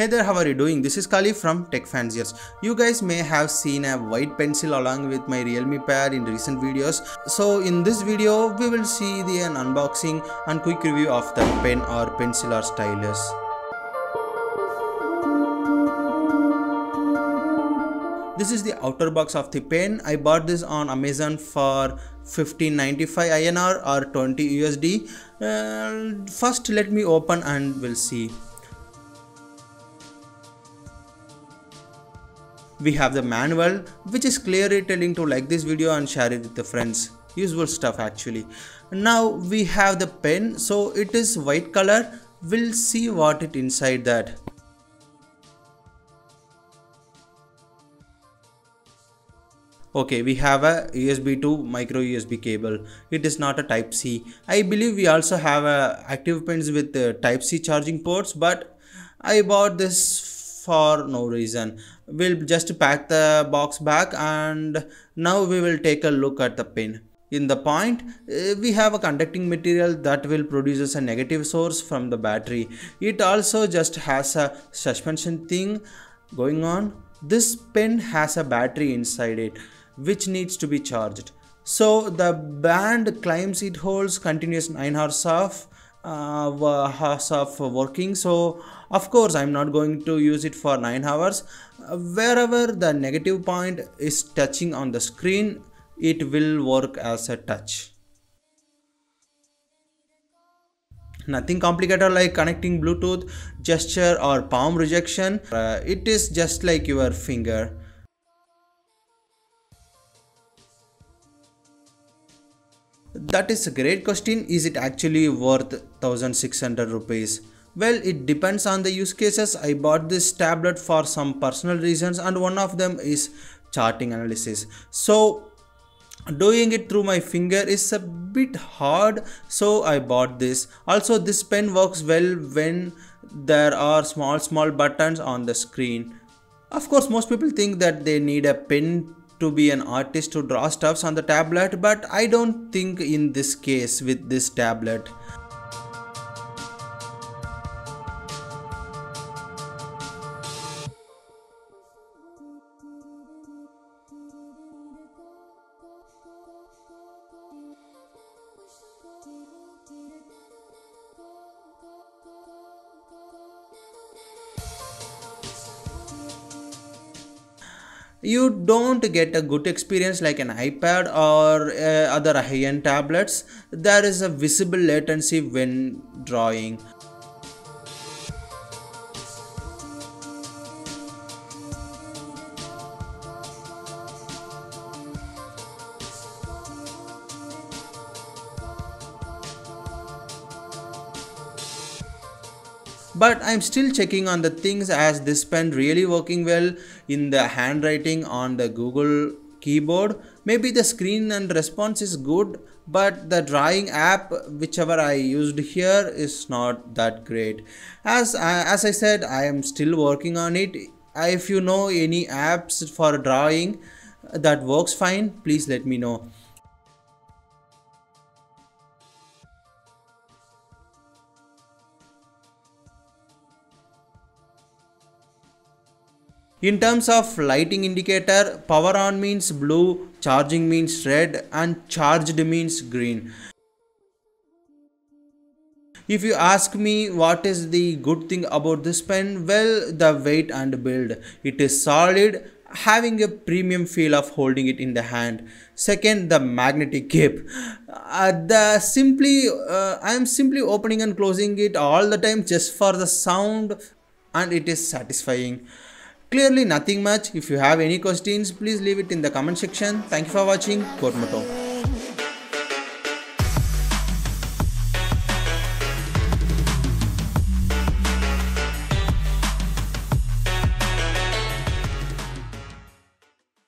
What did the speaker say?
Hey there, how are you doing? This is Kali from TechFanciers. You guys may have seen a white pencil along with my Realme Pad in recent videos. So in this video, we will see an unboxing and quick review of the pen or pencil or stylus. This is the outer box of the pen. I bought this on Amazon for 15.95 INR or 20 USD. First let me open and we'll see. We have the manual, which is clearly telling to like this video and share it with the friends. Useful stuff actually. Now we have the pen, so it is white color. We'll see what it inside that. Okay, we have a USB to micro USB cable. It is not a type C. I believe we also have active pens with type C charging ports, but I bought this for no reason. We'll just pack the box back and now we will take a look at the pen. In the point, we have a conducting material that will produce a negative source from the battery. It also just has a suspension thing going on. This pen has a battery inside it which needs to be charged. So the band claims it holds continuous 9 hours of working, so of course I'm not going to use it for 9 hours. Wherever the negative point is touching on the screen, it will work as a touch. Nothing complicated like connecting Bluetooth, gesture or palm rejection. It is just like your finger. That is a great question. Is it actually worth 1600 rupees? Well, it depends on the use cases. I bought this tablet for some personal reasons and one of them is charting analysis. So doing it through my finger is a bit hard, so I bought this. Also, this pen works well when there are small buttons on the screen. Of course, most people think that they need a pen to be an artist to draw stuffs on the tablet, but I don't think in this case with this tablet. You don't get a good experience like an iPad or other high-end tablets. There is a visible latency when drawing. But I'm still checking on the things as this pen really working well in the handwriting on the Google keyboard. Maybe the screen and response is good, but the drawing app whichever I used here is not that great. As I said, I am still working on it. If you know any apps for drawing that works fine, please let me know. In terms of lighting indicator, power on means blue, charging means red and charged means green. If you ask me what is the good thing about this pen, well, the weight and build. It is solid, having a premium feel of holding it in the hand. Second, the magnetic grip. I am simply opening and closing it all the time just for the sound and it is satisfying. Clearly nothing much. If you have any questions, please leave it in the comment section. Thank you for watching. Kourt Motto.